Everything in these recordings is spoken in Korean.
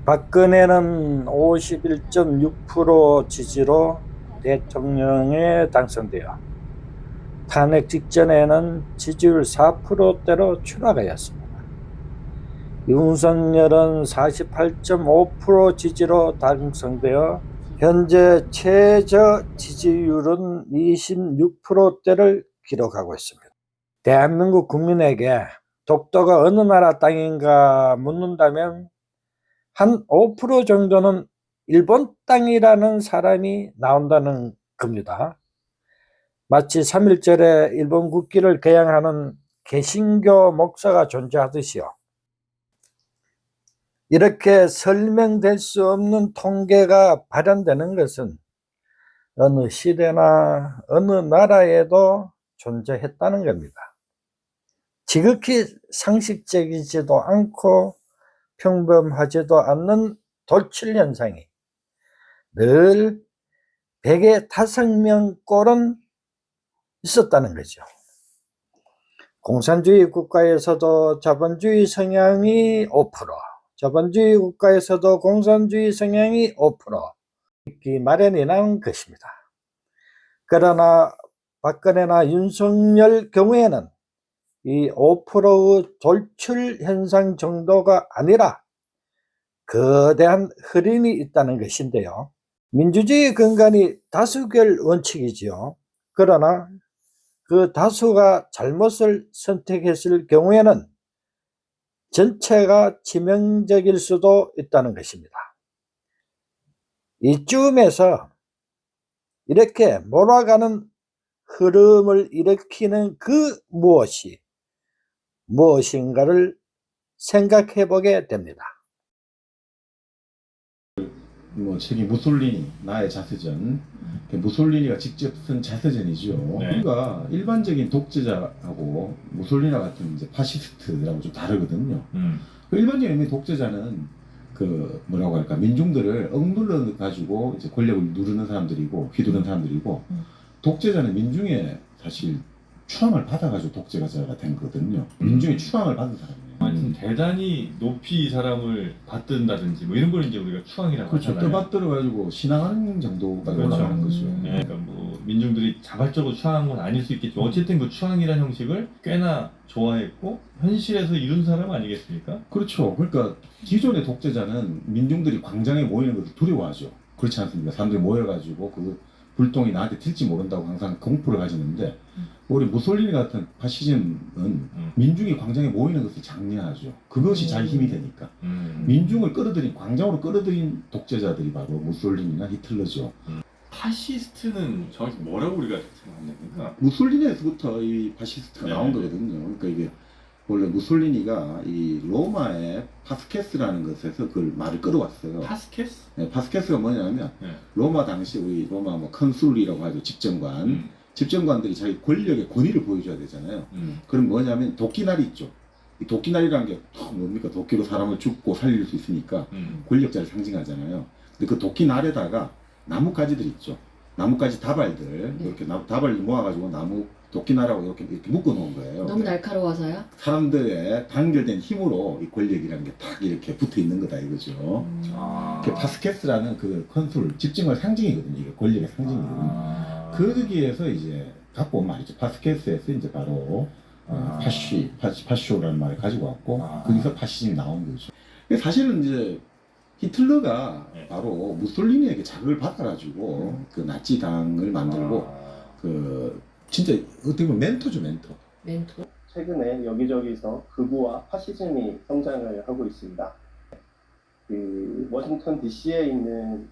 박근혜는 51.6% 지지로 대통령에 당선되어 탄핵 직전에는 지지율 4%대로 추락하였습니다. 윤석열은 48.5% 지지로 당선되어 현재 최저 지지율은 26%대를 기록하고 있습니다. 대한민국 국민에게 독도가 어느 나라 땅인가 묻는다면 한 5% 정도는 일본 땅이라는 사람이 나온다는 겁니다. 마치 3.1절에 일본 국기를 개양하는 개신교 목사가 존재하듯이요. 이렇게 설명될 수 없는 통계가 발현되는 것은 어느 시대나 어느 나라에도 존재했다는 겁니다. 지극히 상식적이지도 않고 평범하지도 않는 돌출 현상이 늘 100에 5명꼴은 있었다는 거죠. 공산주의 국가에서도 자본주의 성향이 5%, 자본주의 국가에서도 공산주의 성향이 5% 있기 마련이라는 것입니다. 그러나 박근혜나 윤석열 경우에는 이 5%의 돌출 현상 정도가 아니라 거대한 흐름이 있다는 것인데요. 민주주의 근간이 다수결 원칙이지요. 그러나 그 다수가 잘못을 선택했을 경우에는 전체가 치명적일 수도 있다는 것입니다. 이쯤에서 이렇게 몰아가는 흐름을 일으키는 그 무엇인가를 생각해 보게 됩니다. 책이 무솔리니 나의 자서전. 무솔리니가 직접 쓴 자서전이죠. 네. 그러니까 일반적인 독재자하고 무솔리니 같은 이제 파시스트라고 좀 다르거든요. 그 일반적인 독재자는 그 뭐라고 할까, 민중들을 억눌러 가지고 이제 권력을 누르는 사람들이고 휘두르는 사람들이고, 독재자는 민중의 사실 추앙을 받아가지고 독재자가 된 거거든요. 민중의 추앙을 받은 사람이에요. 아니, 대단히 높이 사람을 받든다든지 뭐 이런 걸 이제 우리가 추앙이라고 그렇죠. 하잖아요. 떠받들어가지고 신앙하는 정도가 그렇죠. 올라가는 거죠. 네, 그러니까 뭐 민중들이 자발적으로 추앙한 건 아닐 수 있겠지만 어쨌든 그 추앙이라는 형식을 꽤나 좋아했고 현실에서 이룬 사람 아니겠습니까? 그렇죠. 그러니까 기존의 독재자는 민중들이 광장에 모이는 것을 두려워하죠. 그렇지 않습니까? 사람들이 모여가지고 그 불똥이 나한테 튈지 모른다고 항상 공포를 가지는데, 우리 무솔리니 같은 파시즘은 민중이 광장에 모이는 것을 장려하죠. 그것이 자기 힘이 되니까. 민중을 끌어들인, 광장으로 끌어들인 독재자들이 바로 무솔리니나 히틀러죠. 파시스트는 정확히 뭐라고 우리가 생각하는 겁니까? 무솔리니에서부터 이 파시스트가 네. 나온 거거든요. 그러니까 이게 원래 무솔리니가 이 로마의 파스케스라는 것에서 그 말을 끌어왔어요. 파스케스? 네, 파스케스가 뭐냐면 네. 로마 당시 우리 로마 뭐 컨술이라고 하죠. 집정관. 집정관들이 자기 권력의 권위를 보여줘야 되잖아요. 그럼 뭐냐면 도끼날이 있죠. 이 도끼날이라는 게 뭡니까? 도끼로 사람을 죽고 살릴 수 있으니까 권력자를 상징하잖아요. 근데 그 도끼날에다가 나뭇가지들 있죠. 나뭇가지 다발들, 이렇게 다발을 모아가지고 나무 도끼날하고 이렇게 묶어 놓은 거예요. 너무 날카로워서요? 사람들의 단결된 힘으로 이 권력이라는 게 딱 이렇게 붙어 있는 거다 이거죠. 그 파스케스라는 그 컨술, 집정관 상징이거든요. 이게 권력의 상징이거든요. 거기에서 이제 갖고 온 말이죠. 파스케스에서 이제 바로 파쇼라는 말을 가지고 왔고, 거기서 파시즘이 나온 거죠. 사실은 이제 히틀러가 바로 무솔리니에게 자극을 받아가지고 그 나치당을 만들고 그 진짜 어떻게 보면 멘토죠, 멘토. 멘토? 최근에 여기저기서 극우와 파시즘이 성장을 하고 있습니다. 그 워싱턴 DC에 있는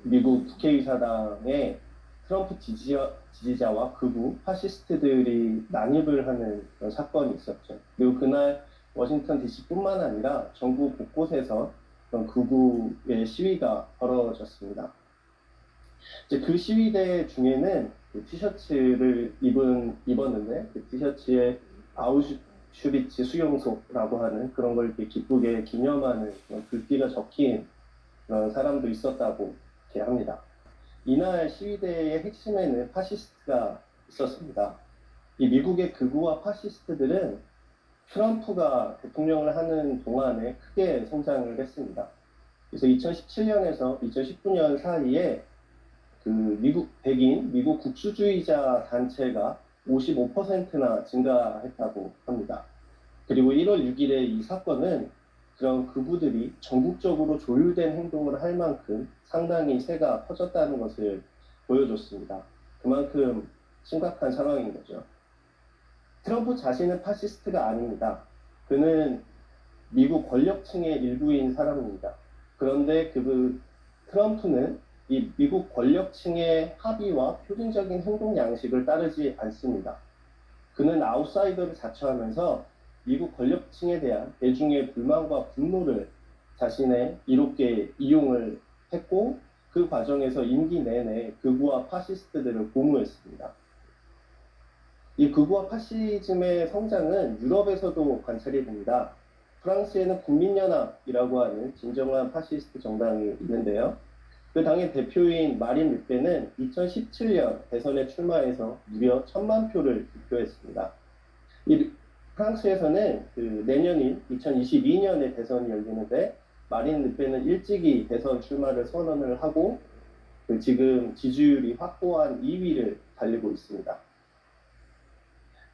미국 국회의사당의 트럼프 지지자와 극우 파시스트들이 난입을 하는 그런 사건이 있었죠. 그리고 그날 워싱턴 DC뿐만 아니라 전국 곳곳에서 그런 극우의 시위가 벌어졌습니다. 이제 그 시위대 중에는 그 티셔츠를 입었는데 그 티셔츠에 아우슈비츠 수용소라고 하는 그런 걸 이렇게 기쁘게 기념하는 그런 글귀가 적힌 그런 사람도 있었다고 이렇게 합니다. 이날 시위대의 핵심에는 파시스트가 있었습니다. 이 미국의 극우와 파시스트들은 트럼프가 대통령을 하는 동안에 크게 성장을 했습니다. 그래서 2017년에서 2019년 사이에 그 미국 국수주의자 단체가 55%나 증가했다고 합니다. 그리고 1월 6일에 이 사건은 그런 그부들이 전국적으로 조율된 행동을 할 만큼 상당히 세가 퍼졌다는 것을 보여줬습니다. 그만큼 심각한 상황인 거죠. 트럼프 자신은 파시스트가 아닙니다. 그는 미국 권력층의 일부인 사람입니다. 그런데 트럼프는 이 미국 권력층의 합의와 표준적인 행동 양식을 따르지 않습니다. 그는 아웃사이더를 자처하면서 미국 권력층에 대한 대중의 불만과 분노를 자신의 이롭게 이용을 했고 그 과정에서 임기 내내 극우와 파시스트들을 고무했습니다. 이 극우와 파시즘의 성장은 유럽에서도 관찰이 됩니다. 프랑스에는 국민연합이라고 하는 진정한 파시스트 정당이 있는데요. 그 당의 대표인 마린 르페는 2017년 대선에 출마해서 무려 1,000만 표를 득표했습니다. 이 프랑스에서는 내년인 2022년에 대선이 열리는데 마린 르페는 일찍이 대선 출마를 선언을 하고 지금 지지율이 확고한 2위를 달리고 있습니다.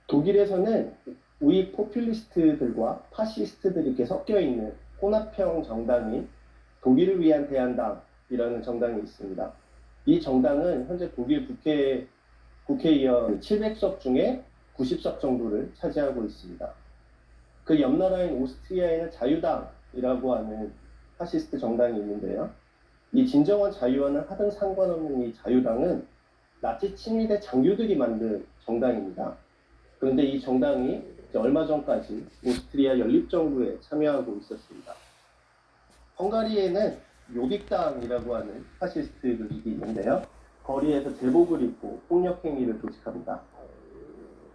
독일에서는 우익 포퓰리스트들과 파시스트들이 이렇게 섞여 있는 혼합형 정당인 독일을 위한 대한당이라는 정당이 있습니다. 이 정당은 현재 독일 국회의원 700석 중에 90석 정도를 차지하고 있습니다. 그 옆 나라인 오스트리아에는 자유당이라고 하는 파시스트 정당이 있는데요. 이 진정한 자유와는 하등 상관없는 이 자유당은 나치 친위대 장교들이 만든 정당입니다. 그런데 이 정당이 얼마 전까지 오스트리아 연립정부에 참여하고 있었습니다. 헝가리에는 요빅당이라고 하는 파시스트들이 있는데요. 거리에서 제복을 입고 폭력 행위를 조직합니다.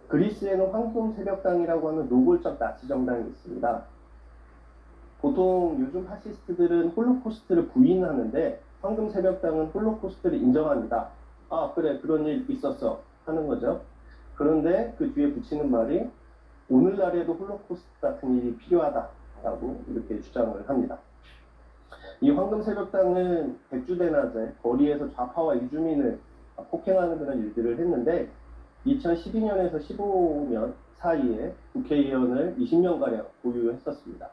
그리스에는 황금새벽당이라고 하는 노골적 나치 정당이 있습니다. 보통 요즘 파시스트들은 홀로코스트를 부인하는데 황금새벽당은 홀로코스트를 인정합니다. 아 그래 그런 일 있었어 하는 거죠. 그런데 그 뒤에 붙이는 말이 오늘날에도 홀로코스트 같은 일이 필요하다라고 이렇게 주장을 합니다. 이 황금새벽당은 백주대낮에 거리에서 좌파와 이주민을 폭행하는 그런 일들을 했는데 2012년에서 15년 사이에 국회의원을 20년가량 보유했었습니다.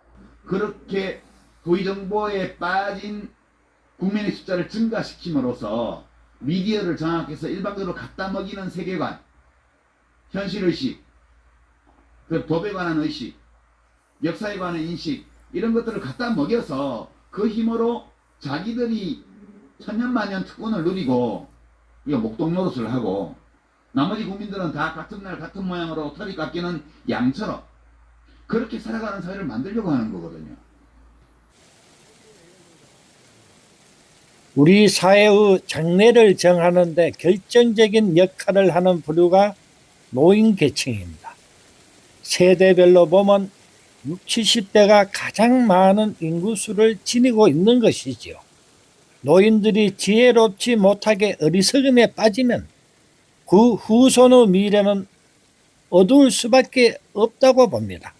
그렇게 도의정보에 빠진 국민의 숫자를 증가시킴으로써 미디어를 장악해서 일방적으로 갖다 먹이는 세계관, 현실의식, 그 법에 관한 의식, 역사에 관한 인식 이런 것들을 갖다 먹여서 그 힘으로 자기들이 천년만년 특권을 누리고 목동 노릇을 하고 나머지 국민들은 다 같은 날 같은 모양으로 털이 깎이는 양처럼 그렇게 살아가는 사회를 만들려고 하는 거거든요. 우리 사회의 장래를 정하는 데 결정적인 역할을 하는 부류가 노인계층입니다. 세대별로 보면 60, 70대가 가장 많은 인구수를 지니고 있는 것이지요. 노인들이 지혜롭지 못하게 어리석음에 빠지면 그 후손의 미래는 어두울 수밖에 없다고 봅니다.